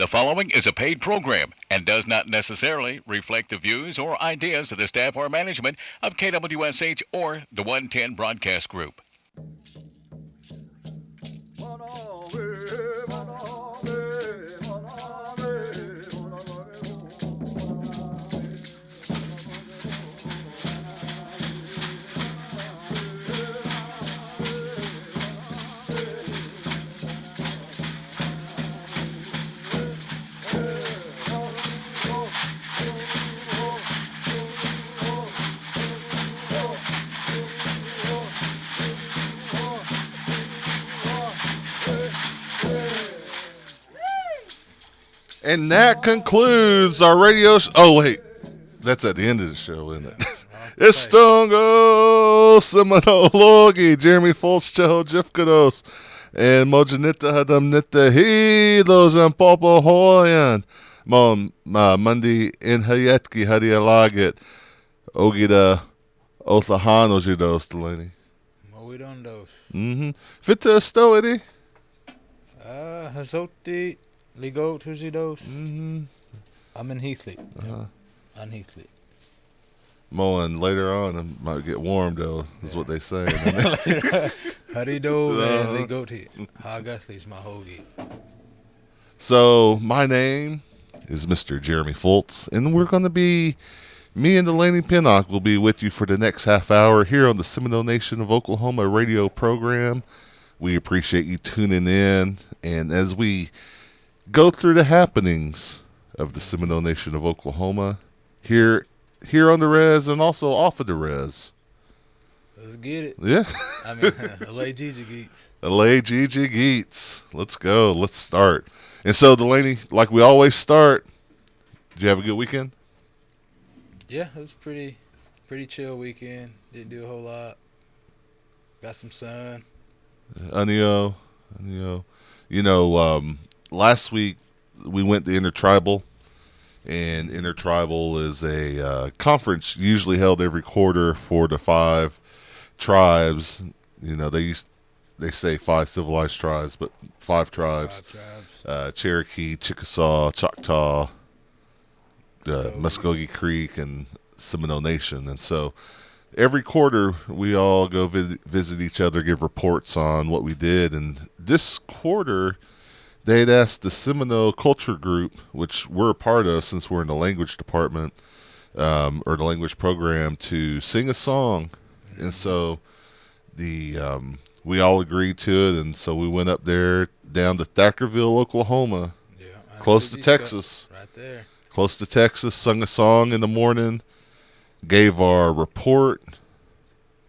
The following is a paid program and does not necessarily reflect the views or ideas of the staff or management of KWSH or the 110 Broadcast Group. And that concludes our radio show. Oh, wait. That's at the end of the show, isn't it? It's Stongo Seminole, Jeremy Fultz, Cheho Jifkados, and Mojanita Hadam Nita Hilos and Popo Hoyan. Monday in Hayetki Hadialagit. Ogida Othahano Jidos, Delaney. Moidondos. Fitta Stoity. Hazoti. Ligo Tuzidos. I'm in Heathleet. On Heathleet. And later on, it might get warm, though, is what they say. Harido and Ligo T. Hagaslis Mahogi. So, my name is Mr. Jeremy Fultz, and we're going to be, me and Delaney Pennock will be with you for the next half hour here on the Seminole Nation of Oklahoma radio program. We appreciate you tuning in, and as we go through the happenings of the Seminole Nation of Oklahoma here on the res and also off of the res. Let's get it. Yeah. I mean, LA Gigi Geets. LA Gigi Geets. Let's go. Let's start. And so, Delaney, like we always start, did you have a good weekend? Yeah, it was pretty chill weekend. Didn't do a whole lot. Got some sun. Anio. Last week we went to Intertribal, and Intertribal is a conference usually held every quarter for the 5 tribes. They say 5 civilized tribes, but 5 tribes. 5 tribes. Cherokee, Chickasaw, Choctaw, Muskogee Creek, and Seminole Nation. And so every quarter we all go visit each other, give reports on what we did. And this quarter they had asked the Seminole Culture Group, which we're a part of since we're in the language department, or the language program, to sing a song. And so we all agreed to it, and so we went up there down to Thackerville, Oklahoma, close to Texas. Right there. Close to Texas, sung a song in the morning, gave our report,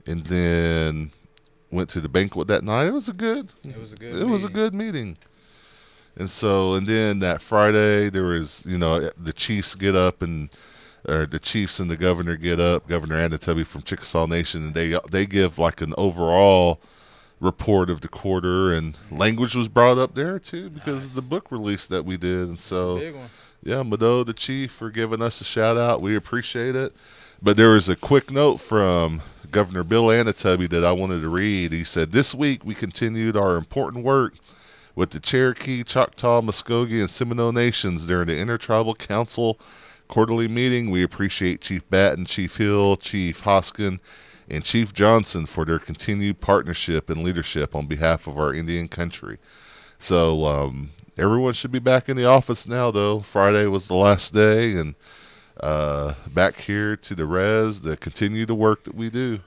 and then went to the banquet that night. It was a good meeting. And then that Friday, there was, the chiefs get up the chiefs and the governor get up, Governor Anatubby from Chickasaw Nation, and they give like an overall report of the quarter, and language was brought up there too because of the book release that we did. And so, big one. Yeah, Mado, the chief, for giving us a shout out. We appreciate it. But there was a quick note from Governor Bill Anatubby that I wanted to read. He said, "This week we continued our important work with the Cherokee, Choctaw, Muskogee, and Seminole Nations during the Intertribal Council quarterly meeting. We appreciate Chief Batten, Chief Hill, Chief Hoskin, and Chief Johnson for their continued partnership and leadership on behalf of our Indian country." So everyone should be back in the office now, though. Friday was the last day, and back here to the res to continue the work that we do.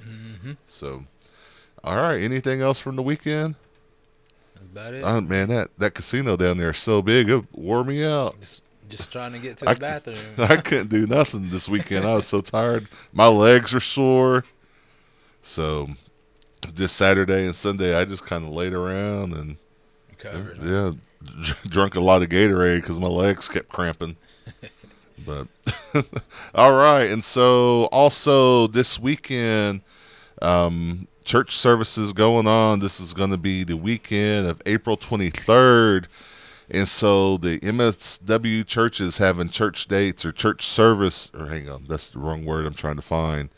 So, all right, anything else from the weekend? That's about it. Man, that casino down there is so big, it wore me out. Just trying to get to the bathroom. I couldn't do nothing this weekend. I was so tired. My legs are sore. So this Saturday and Sunday, I just kind of laid around and drunk a lot of Gatorade because my legs kept cramping. But all right, and so also this weekend, church services going on. This is going to be the weekend of April 23rd. And so the MSW churches having church dates or church service, or hang on, that's the wrong word I'm trying to find.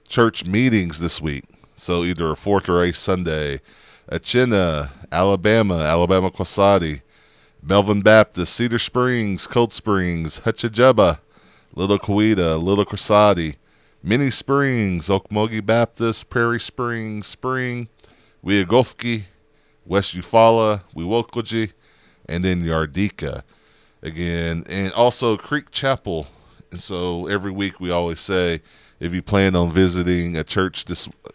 Church meetings this week. So either a 4th or a Sunday. Achina, Alabama Quasadi, Belvin Baptist, Cedar Springs, Cold Springs, Hutchajeba, Little Coweta, Little Crisati, Mini Springs, Okmulgee Baptist, Prairie Springs, Spring, Weagofki, West Eufaula, Wewokoji, and then Yardika again, and also Creek Chapel. And so every week we always say, if you plan on visiting a church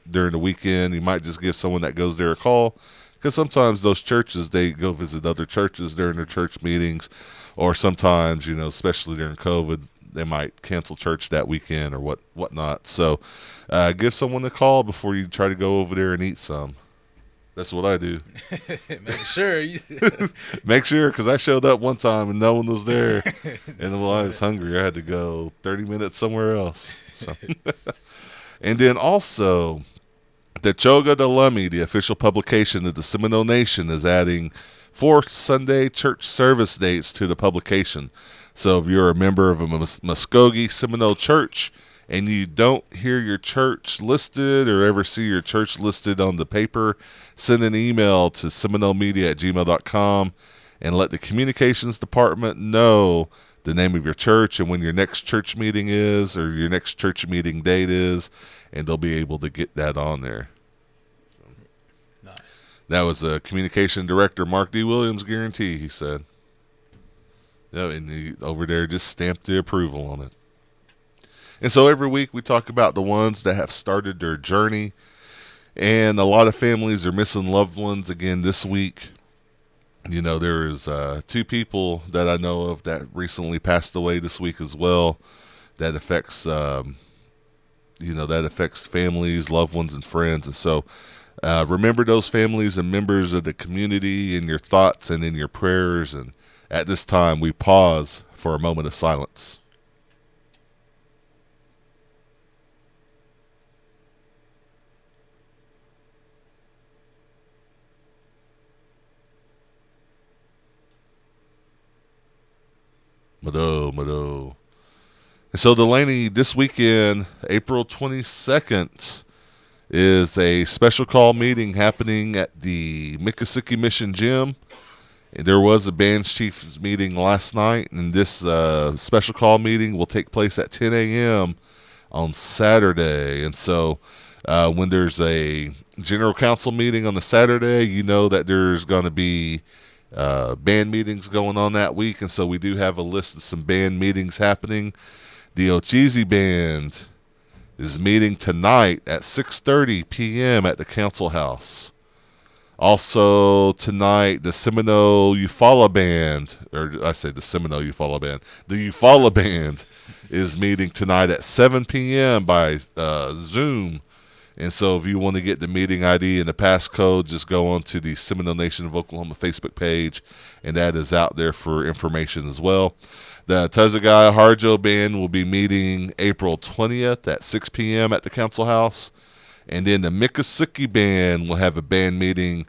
during the weekend, you might just give someone that goes there a call, because sometimes those churches, they go visit other churches during their church meetings, or sometimes, especially during COVID, they might cancel church that weekend or whatnot. So give someone a call before you try to go over there and eat some. That's what I do. Make sure. Make sure, because I showed up one time and no one was there. And while I was hungry, I had to go 30 minutes somewhere else. So. And then also, the Choga de Lummi, the official publication of the Seminole Nation, is adding 4 Sunday church service dates to the publication. So if you're a member of a Muskogee Seminole church and you don't hear your church listed or ever see your church listed on the paper, send an email to seminolemedia@gmail.com and let the communications department know the name of your church and when your next church meeting is, or your next church meeting date is, and they'll be able to get that on there. Nice. That was a communication director, Mark D. Williams, guarantee, he said. Yeah, and he over there just stamped the approval on it. And so every week we talk about the ones that have started their journey, and a lot of families are missing loved ones again this week. There's 2 people that I know of that recently passed away this week as well. That affects, families, loved ones, and friends. And so remember those families and members of the community in your thoughts and in your prayers. And at this time, we pause for a moment of silence. Mado. And so, Delaney, this weekend, April 22nd, is a special call meeting happening at the Miccosukee Mission Gym. There was a band chiefs meeting last night, and this special call meeting will take place at 10 a.m. on Saturday. And so when there's a general council meeting on the Saturday, you know that there's going to be band meetings going on that week. And so we do have a list of some band meetings happening. The Ocheezy Band is meeting tonight at 6:30 p.m. at the council house. Also tonight, the Seminole Eufaula Band, or I say the Seminole Eufaula Band, the Eufaula Band is meeting tonight at 7 p.m. by Zoom. And so if you want to get the meeting ID and the passcode, just go on to the Seminole Nation of Oklahoma Facebook page, and that is out there for information as well. The Tuzzagaya Harjo Band will be meeting April 20th at 6 p.m. at the council house. And then the Miccosukee Band will have a band meeting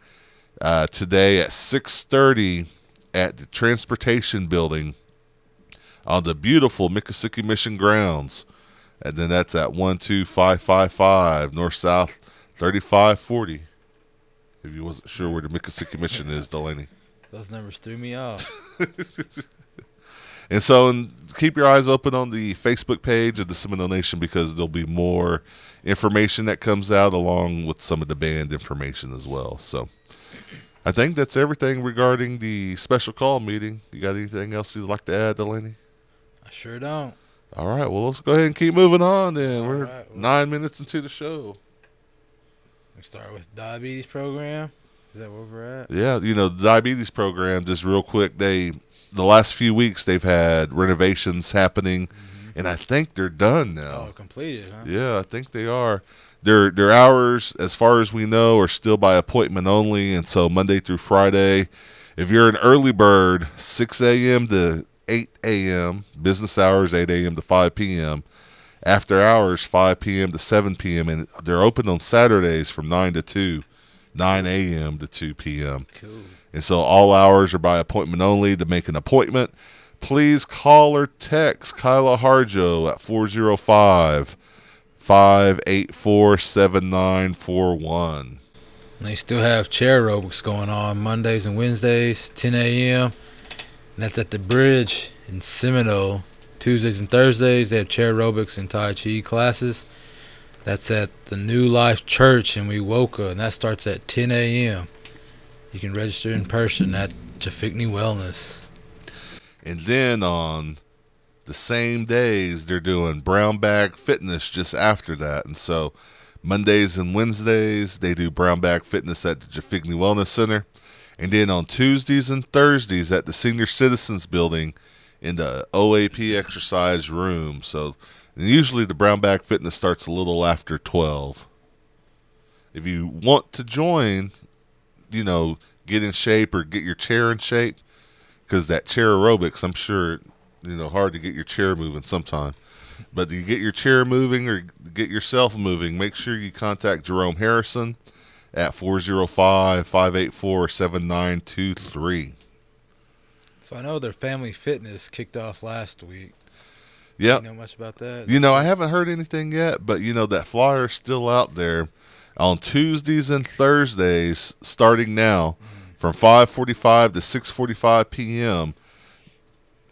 today at 6:30 at the Transportation Building on the beautiful Miccosukee Mission grounds. And then that's at 12555 North South 3540. If you wasn't sure where the Miccosukee Mission is, Delaney. Those numbers threw me off. And so keep your eyes open on the Facebook page of the Seminole Nation, because there'll be more information that comes out along with some of the band information as well. So I think that's everything regarding the special call meeting. You got anything else you'd like to add, Delaney? I sure don't. All right, well, let's go ahead and keep moving on then. We're right, 9 minutes into the show. We start with diabetes program. Is that where we're at? Yeah, the diabetes program, just real quick, the last few weeks they've had renovations happening, and I think they're done now. Oh, completed, huh? Yeah, I think they are. Their hours, as far as we know, are still by appointment only, and so Monday through Friday, if you're an early bird, 6 a.m. to 8 a.m., business hours 8 a.m. to 5 p.m., after hours 5 p.m. to 7 p.m., and they're open on Saturdays from 9 to 2, 9 a.m. to 2 p.m. Cool. And so all hours are by appointment only. To make an appointment, please call or text Kyla Harjo at 405-884-7941. They still have chair aerobics going on Mondays and Wednesdays, 10 a.m. And that's at the Bridge in Seminole. Tuesdays and Thursdays, they have chair aerobics and Tai Chi classes. That's at the New Life Church in Wewoka, and that starts at 10 a.m. You can register in person at Jafikni Wellness. And then on the same days, they're doing Brown Bag Fitness just after that. And so Mondays and Wednesdays, they do Brown Bag Fitness at the Jafikni Wellness Center. And then on Tuesdays and Thursdays at the Senior Citizens Building in the OAP exercise room. So usually the Brown Bag Fitness starts a little after 12. If you want to join, get in shape or get your chair in shape, because that chair aerobics, I'm sure, hard to get your chair moving sometime. But you get your chair moving or get yourself moving, make sure you contact Jerome Harrison at 405-584-7923. So I know their Family Fitness kicked off last week. Yeah. You know much about that? I haven't heard anything yet, but that flyer is still out there. On Tuesdays and Thursdays, starting now, from 5:45 to 6:45 p.m.,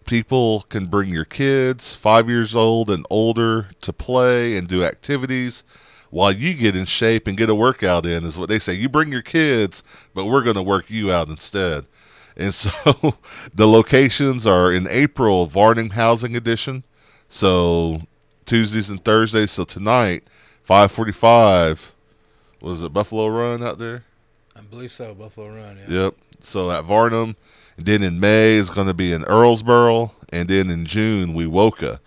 people can bring your kids, 5 years old and older, to play and do activities while you get in shape and get a workout in, is what they say. You bring your kids, but we're going to work you out instead. And so the locations are in April, Varnum Housing Edition. So Tuesdays and Thursdays. So tonight, 5:45, was it Buffalo Run out there? I believe so, Buffalo Run, yeah. Yep. So at Varnum. And then in May is going to be in Earlsboro. And then in June, Wewoka.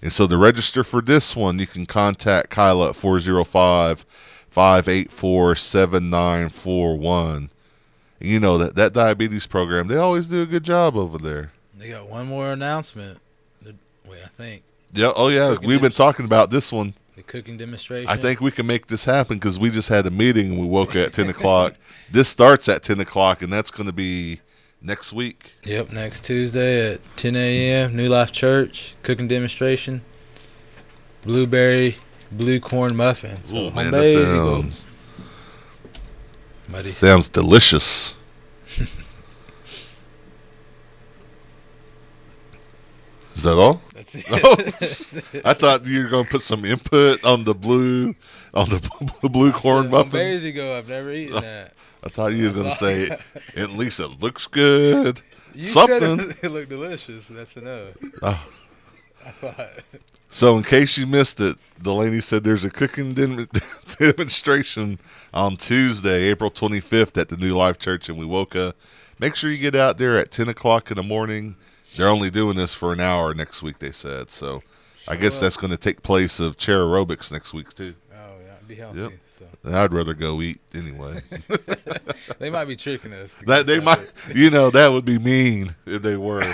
And so to register for this one, you can contact Kyla at 405-584-7941. And that diabetes program, they always do a good job over there. They got one more announcement. I think. Yeah. Oh, yeah. We've been talking about this one. The cooking demonstration. I think we can make this happen because we just had a meeting and we woke at 10 o'clock. This starts at 10 o'clock, and that's going to be next week. Yep, next Tuesday at 10 a.m., New Life Church, cooking demonstration, blueberry, blue corn muffin. So oh, man, that sounds delicious. Is that all? That's it. Oh, I thought you were going to put some input on the blue corn muffins. Days ago, I've never eaten that. I thought you were going to say, at least it looks good. You Something. said it looked delicious. That's enough. Oh. I thought. So in case you missed it, Delaney said there's a cooking demonstration on Tuesday, April 25th at the New Life Church in Wewoka. Make sure you get out there at 10 o'clock in the morning. They're only doing this for an hour next week, they said. So I guess that's going to take place of chair aerobics next week, too. Oh, yeah. Be healthy. Yep. So. I'd rather go eat anyway. They might be tricking us. They might, that would be mean if they were.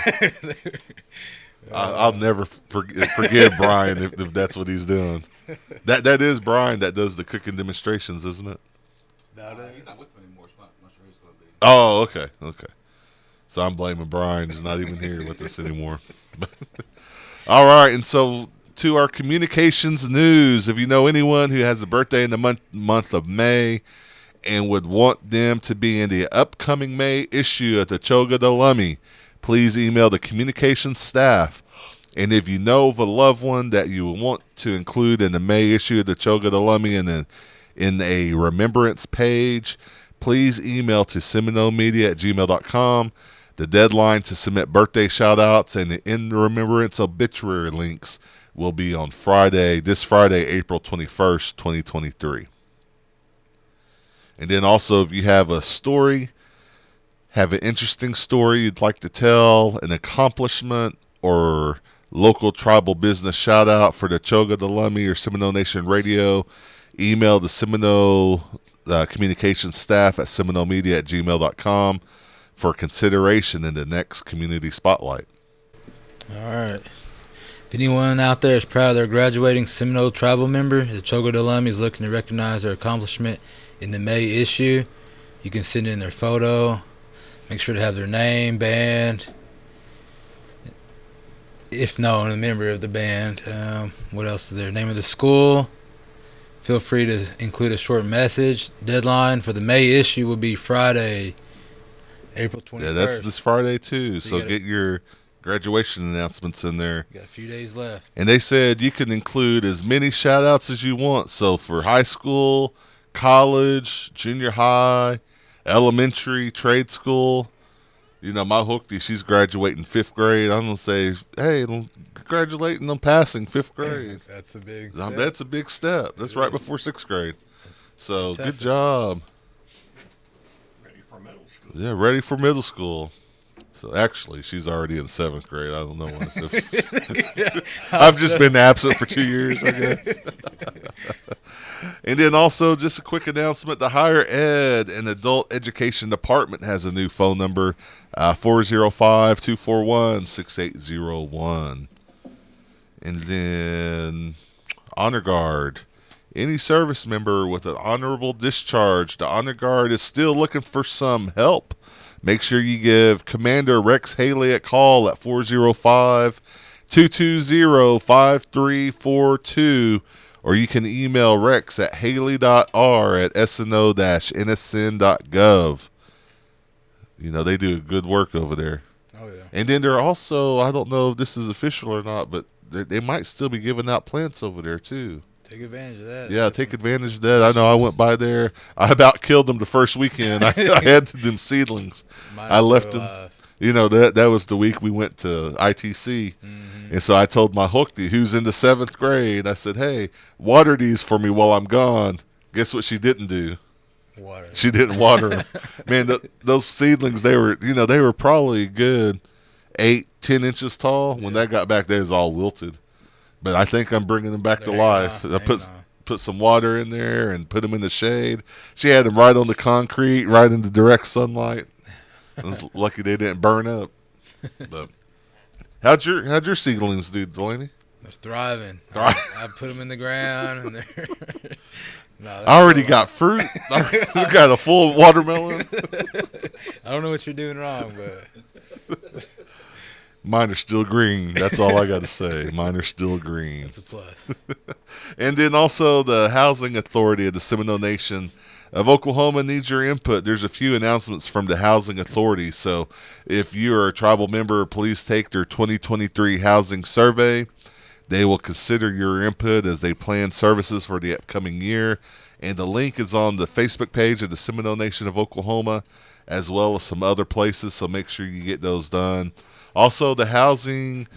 I'll never forgive Brian if that's what he's doing. That is Brian that does the cooking demonstrations, isn't it? He's not with me anymore. So I'm not sure he's going to be. Oh, okay. So I'm blaming Brian. He's not even here with us anymore. All right, and so to our communications news, if you know anyone who has a birthday in the month of May and would want them to be in the upcoming May issue of the Choga Delaney, please email the communications staff. And if you know of a loved one that you want to include in the May issue of the Choga Delaney in a remembrance page, please email to seminolemedia@gmail.com. The deadline to submit birthday shout-outs and the in remembrance obituary links will be on this Friday, April 21st, 2023. And then also, if you have a story, have an interesting story you'd like to tell, an accomplishment, or local tribal business shout-out for the Choga Delaney or Seminole Nation Radio, email the Seminole communications staff at seminolemedia@gmail.com for consideration in the next Community Spotlight. All right. If anyone out there is proud of their graduating Seminole tribal member, the Choga Delaney is looking to recognize their accomplishment in the May issue. You can send in their photo. Make sure to have their name, band, if known, a member of the band. What else is there? Name of the school. Feel free to include a short message. Deadline for the May issue will be Friday April 21st. Yeah, that's this Friday too. So you get your graduation announcements in there. got a few days left. And they said you can include as many shout outs as you want. So for high school, college, junior high, elementary, trade school. You know, my hooktie, she's graduating 5th grade. I'm going to say, hey, congratulating on passing 5th grade. That's a big step. That's a big step. That's right before 6th grade. So tough. good job. Ready for middle school. Yeah, ready for middle school. So actually, she's already in 7th grade. I don't know when. I've just been absent for 2 years, I guess. And then also, just a quick announcement: the Higher Ed and Adult Education Department has a new phone number, 405-241-6801. And then Honor Guard. Any service member with an honorable discharge, the Honor Guard is still looking for some help. Make sure you give Commander Rex Haley a call at 405-220-5342, or you can email Rex at haley.r@sno-nsn.gov. You know, they do good work over there. Oh, yeah. And then they're also, I don't know if this is official or not, but they might still be giving out plants over there too. Take advantage of that. Yeah, take advantage of that. I know I went by there. I about killed them the first weekend. I had them seedlings. I left them. You know, that was the week we went to ITC. Mm-hmm. And so I told my hooktie, who's in the 7th grade, I said, hey, water these for me while I'm gone. Guess what she didn't do? Water. She didn't water them. Man, those seedlings, they were probably good 8-10 inches tall. When that got back, they was all wilted. But I think I'm bringing them back to life. I put some water in there and put them in the shade. She had them right on the concrete, right in the direct sunlight. I was lucky they didn't burn up. But how'd your seedlings do, Delaney? They're thriving. I put them in the ground, and they're. I already got fruit. I got a full watermelon. I don't know what you're doing wrong, but. Mine are still green. That's all I got to say. Mine are still green. That's a plus. And then also the Housing Authority of the Seminole Nation of Oklahoma needs your input. There's a few announcements from the Housing Authority. So if you're a tribal member, please take their 2023 housing survey. They will consider your input as they plan services for the upcoming year. And the link is on the Facebook page of the Seminole Nation of Oklahoma, as well as some other places. So make sure you get those done. Also, the housing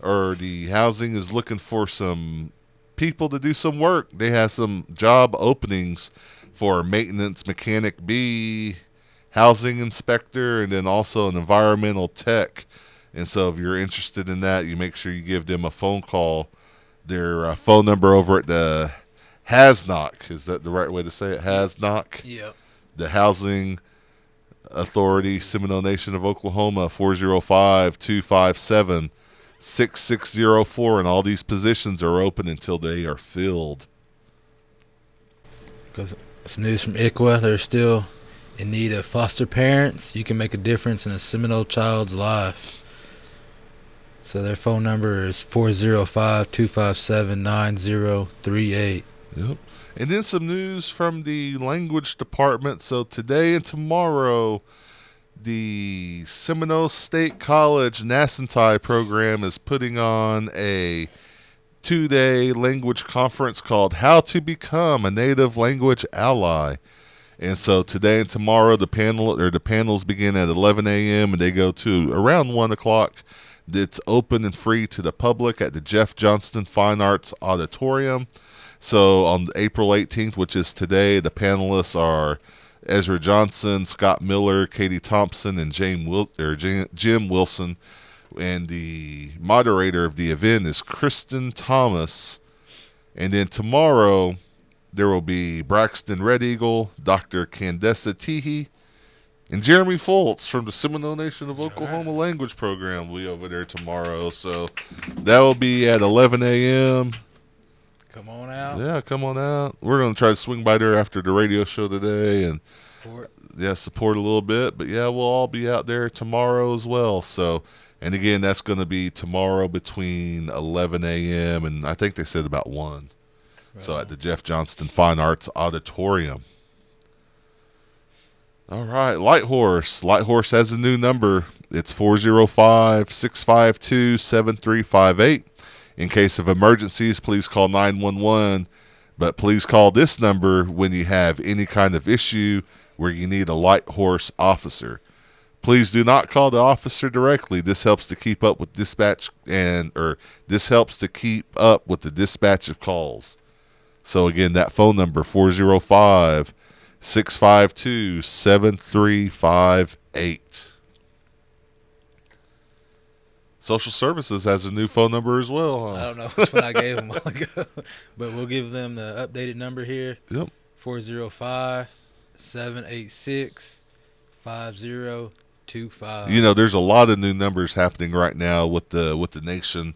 is looking for some people to do some work. They have some job openings for maintenance mechanic B, housing inspector, and then also an environmental tech. And so if you're interested in that, you make sure you give them a phone call. Their phone number over at the HASNOC, is that the right way to say it? HASNOC? Yep. The Housing Authority, Seminole Nation of Oklahoma, 405-257-6604, and all these positions are open until they are filled. Because some news from ICWA, they're still in need of foster parents. You can make a difference in a Seminole child's life. So their phone number is 405-257-9038. Yep. And then some news from the language department. So today and tomorrow, the Seminole State College Nascentai program is putting on a 2-day language conference called How to Become a Native Language Ally. And so today and tomorrow, the panels begin at 11 a.m. and they go to around 1 o'clock. It's open and free to the public at the Jeff Johnston Fine Arts Auditorium. So on April 18th, which is today, the panelists are Ezra Johnson, Scott Miller, Katie Thompson, and Jim Wilson. And the moderator of the event is Kristen Thomas. And then tomorrow, there will be Braxton Red Eagle, Dr. Candessa Teehee, and Jeremy Fultz from the Seminole Nation of Oklahoma language program will be over there tomorrow. So that will be at 11 a.m. Come on out. Yeah, come on out. We're going to try to swing by there after the radio show today and support a little bit. But yeah, we'll all be out there tomorrow as well. So, and again, that's going to be tomorrow between 11 a.m. and I think they said about 1. Right. So at the Jeff Johnston Fine Arts Auditorium. All right, Light Horse. Light Horse has a new number. It's 405-652-7358. In case of emergencies, please call 911. But please call this number when you have any kind of issue where you need a Light Horse officer. Please do not call the officer directly. This helps to keep up with dispatch this helps to keep up with the dispatch of calls. So again, that phone number 405-652-7358. Social Services has a new phone number as well, huh? I don't know which one I gave them a while ago, but we'll give them the updated number here. Yep. 405-786-5025. You know, there's a lot of new numbers happening right now with the nation.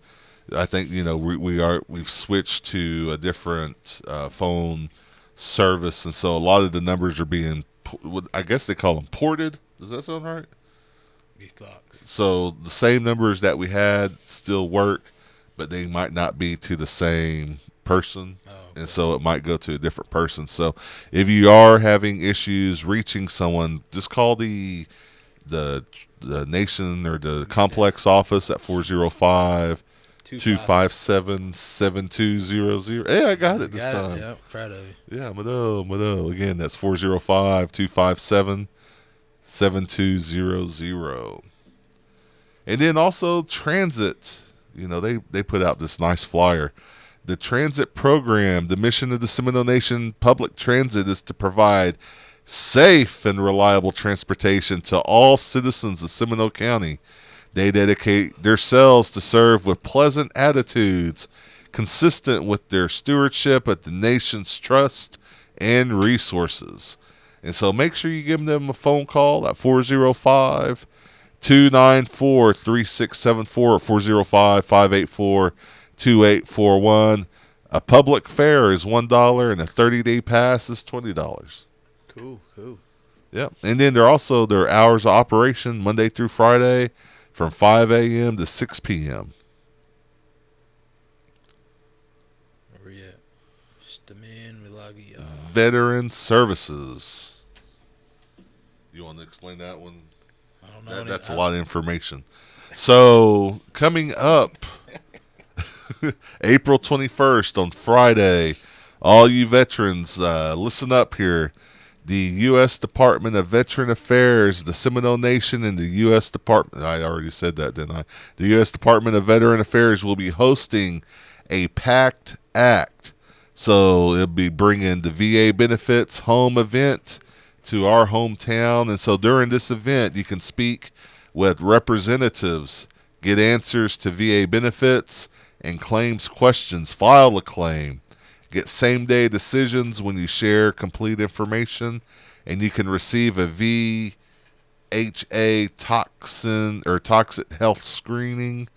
I think we've switched to a different phone service, and so a lot of the numbers are being, I guess they call them ported. Does that sound right? So the same numbers that we had still work, but they might not be to the same person. Oh, okay. And so it might go to a different person. So if you are having issues reaching someone, just call the nation or the complex office at 405-257-7200. Hey, I got it this time. Yeah, proud of you. Yeah, Mado. Again, that's 405-257-7200. And then also transit. You know, they put out this nice flyer. The transit program, the mission of the Seminole Nation Public Transit is to provide safe and reliable transportation to all citizens of Seminole County. They dedicate themselves to serve with pleasant attitudes, consistent with their stewardship of the nation's trust and resources. And so make sure you give them a phone call at 405-294-3674 or 405-584-2841. A public fare is $1 and a 30-day pass is $20. Cool. Yep. And then their hours of operation Monday through Friday from 5 a.m. to 6 p.m. Where we at? Veteran Services. You want to explain that one? I don't know. That's a lot of information. So coming up April 21st on Friday, all you veterans, listen up here. The U.S. Department of Veteran Affairs, the Seminole Nation, and the U.S. Department, I already said that, didn't I? The U.S. Department of Veteran Affairs will be hosting a PACT Act. So it'll be bringing the VA benefits home event to our hometown. And so during this event, you can speak with representatives, get answers to VA benefits and claims questions, file a claim, get same-day decisions when you share complete information, and you can receive a VHA toxic health screening.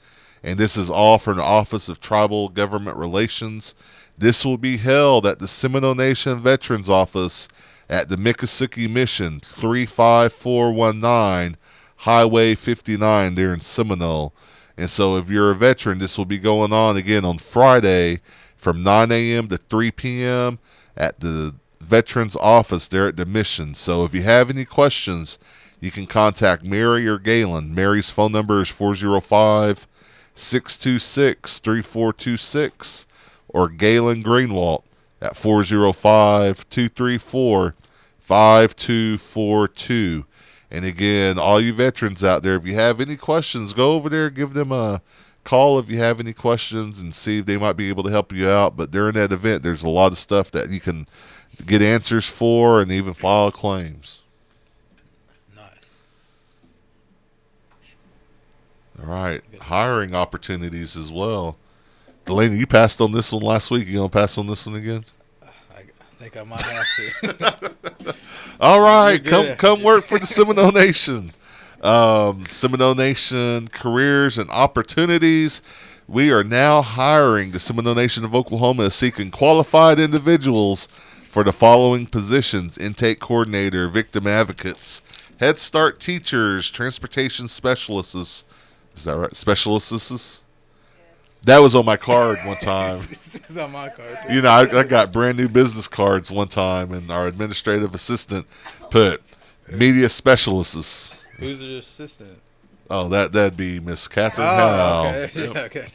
And this is all from the Office of Tribal Government Relations. This will be held at the Seminole Nation Veterans Office at the Miccosukee Mission, 35419 Highway 59 there in Seminole. And so if you're a veteran, this will be going on again on Friday from 9 a.m. to 3 p.m. at the Veterans Office there at the Mission. So if you have any questions, you can contact Mary or Galen. Mary's phone number is 405-626-3426 or Galen Greenwalt at 405-234-5242. And again, all you veterans out there, if you have any questions, go over there, give them a call if you have any questions and see if they might be able to help you out. But during that event, there's a lot of stuff that you can get answers for and even file claims. Nice. All right. Hiring opportunities as well. Delaney, you passed on this one last week. You going to pass on this one again? I think I might have to. All right. Come work for the Seminole Nation. Seminole Nation Careers and Opportunities. We are now hiring. The Seminole Nation of Oklahoma is seeking qualified individuals for the following positions: intake coordinator, victim advocates, Head Start teachers, transportation specialists. Is that right? Specialists? That was on my card one time. It's on my card. You know, I got brand new business cards one time, and our administrative assistant put Media specialists. Who's your assistant? Oh, that'd be Miss Catherine Oh, Howell. okay. Yep. Yeah, okay.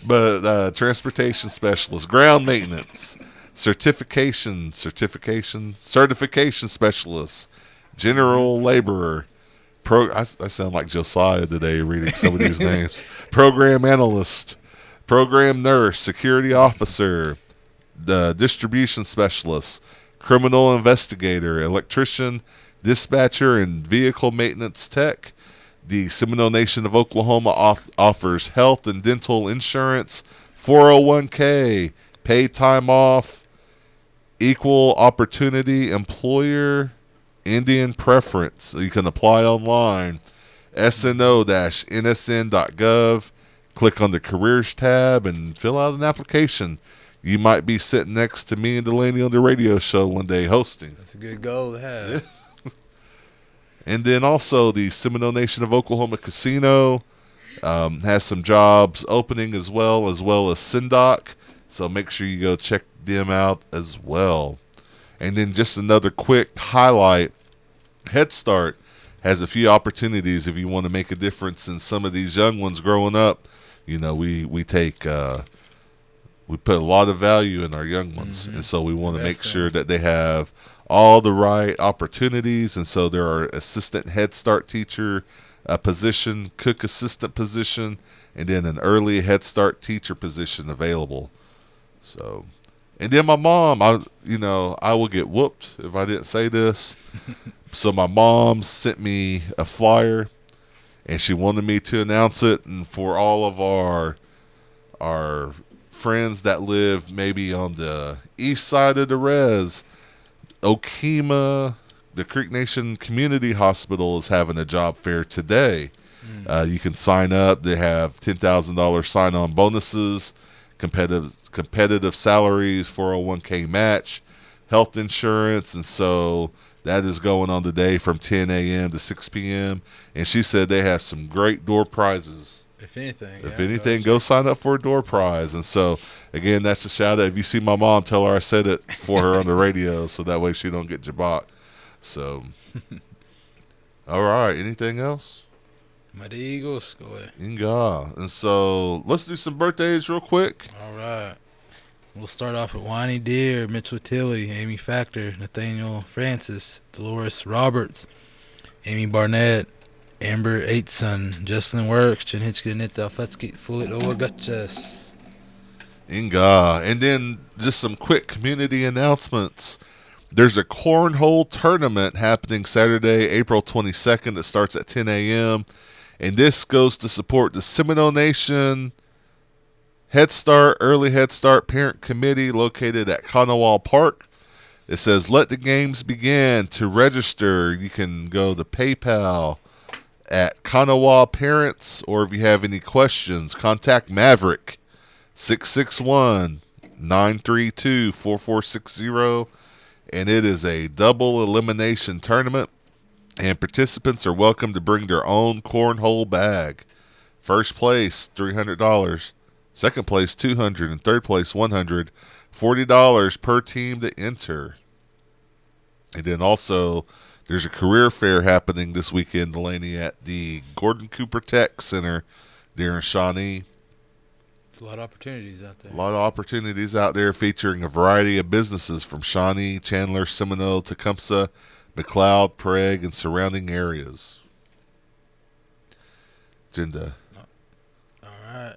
But transportation specialist, ground maintenance, certification specialist, general laborer. I sound like Josiah today reading some of these names. Program analyst, program nurse, security officer, the distribution specialist, criminal investigator, electrician, dispatcher, and vehicle maintenance tech. The Seminole Nation of Oklahoma offers health and dental insurance, 401k, paid time off, equal opportunity employer, Indian preference. So you can apply online, sno-nsn.gov. Click on the careers tab and fill out an application. You might be sitting next to me and Delaney on the radio show one day hosting. That's a good goal to have. Yeah. And then also the Seminole Nation of Oklahoma Casino has some jobs opening as well as SINDOC. So make sure you go check them out as well. And then just another quick highlight, Head Start has a few opportunities if you want to make a difference in some of these young ones growing up. You know, we put a lot of value in our young ones, and so we want to make sure that they have all the right opportunities. And so there are assistant Head Start teacher position, cook assistant position, and then an early Head Start teacher position available. So, and then my mom, I will get whooped if I didn't say this. So my mom sent me a flyer, and she wanted me to announce it, and for all of our friends that live maybe on the east side of the res, Okemah, the Creek Nation Community Hospital is having a job fair today. You can sign up. They have $10,000 sign-on bonuses, competitive salaries, 401k match, health insurance, and so that is going on today from 10 a.m. to 6 p.m. And she said they have some great door prizes. If anything. If anything, go sign up for a door prize. And so, again, that's a shout out. If you see my mom, tell her I said it for her on the radio, so that way she don't get jabot. So, all right. Anything else? Mighty Eagles, go ahead. Inga. And so, let's do some birthdays real quick. All right. We'll start off with Wani Deere, Mitchell Tilley, Amy Factor, Nathaniel Francis, Dolores Roberts, Amy Barnett, Amber Aitson, Jocelyn Works, Chinhitchki Nita Fatski, Fulit Owagachas. Inga. And then just some quick community announcements. There's a cornhole tournament happening Saturday, April 22nd that starts at 10 a.m. And this goes to support the Seminole Nation Head Start, Early Head Start Parent Committee located at Kanawha Park. It says, let the games begin. To register, you can go to PayPal at Kanawha Parents, or if you have any questions, contact Maverick, 661-932-4460. And it is a double elimination tournament, and participants are welcome to bring their own cornhole bag. First place, $300. Second place, $200, and third place, $100. $40 per team to enter. And then also, there's a career fair happening this weekend, Delaney, at the Gordon Cooper Tech Center there in Shawnee. There's a lot of opportunities out there. A lot of opportunities out there featuring a variety of businesses from Shawnee, Chandler, Seminole, Tecumseh, McLeod, Prague, and surrounding areas. Agenda. All right.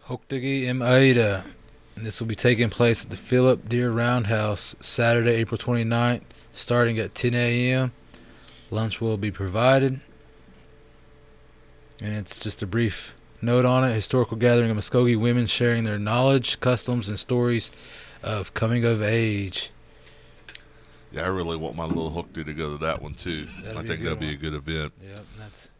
Hoktagi M. Aida. And this will be taking place at the Philip Deer Roundhouse Saturday, April 29th, starting at 10 a.m. Lunch will be provided. And it's just a brief note on it. Historical gathering of Muskogee women sharing their knowledge, customs, and stories of coming of age. Yeah, I really want my little Hookty to go to that one, too. I think that'd be a good event. Yep, that's...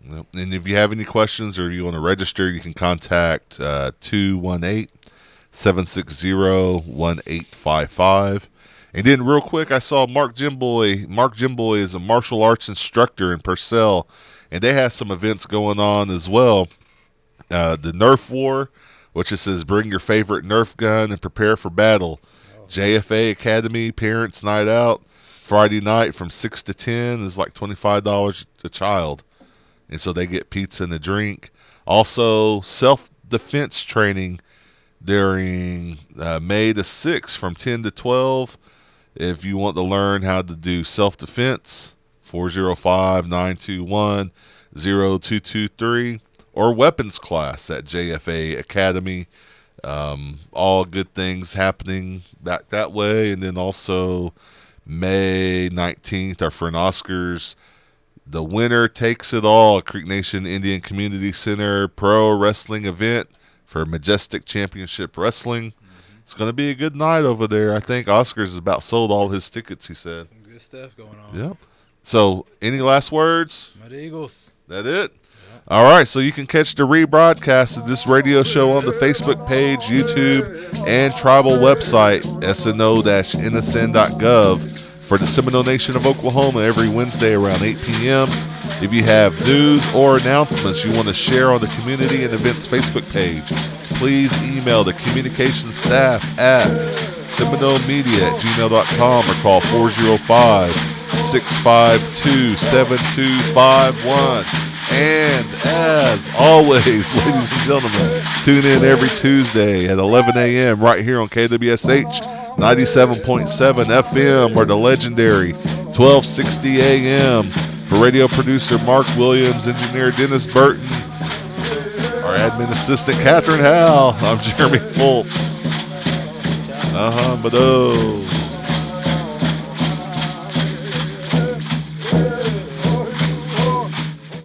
Yep. And if you have any questions or you want to register, you can contact 218-760-1855. And then real quick, I saw Mark Jimboy. Mark Jimboy is a martial arts instructor in Purcell, and they have some events going on as well. The Nerf War, which it says bring your favorite Nerf gun and prepare for battle. JFA Academy Parents Night Out, Friday night from 6 to 10 is like $25 a child. And so they get pizza and a drink. Also, self-defense training during May the 6th from 10 to 12. If you want to learn how to do self-defense, 405-921-0223, or weapons class at JFA Academy. All good things happening back that way. And then also May 19th, our friend Oscar's The Winner Takes It All, Creek Nation Indian Community Center pro wrestling event for Majestic Championship Wrestling. It's going to be a good night over there. I think Oscar's has about sold all his tickets, he said. Some good stuff going on. Yep. So, any last words? Mud Eagles. That it? All right, so you can catch the rebroadcast of this radio show on the Facebook page, YouTube, and tribal website, sno-nsn.gov, for the Seminole Nation of Oklahoma every Wednesday around 8 p.m. If you have news or announcements you want to share on the community and events Facebook page, please email the communications staff at seminolemedia@gmail.com or call 405-652-7251. And as always, ladies and gentlemen, tune in every Tuesday at 11 a.m. right here on KWSH 97.7 FM or the legendary 1260 a.m. For radio producer Mark Williams, engineer Dennis Burton, our admin assistant Catherine Howell, I'm Jeremy Fultz. But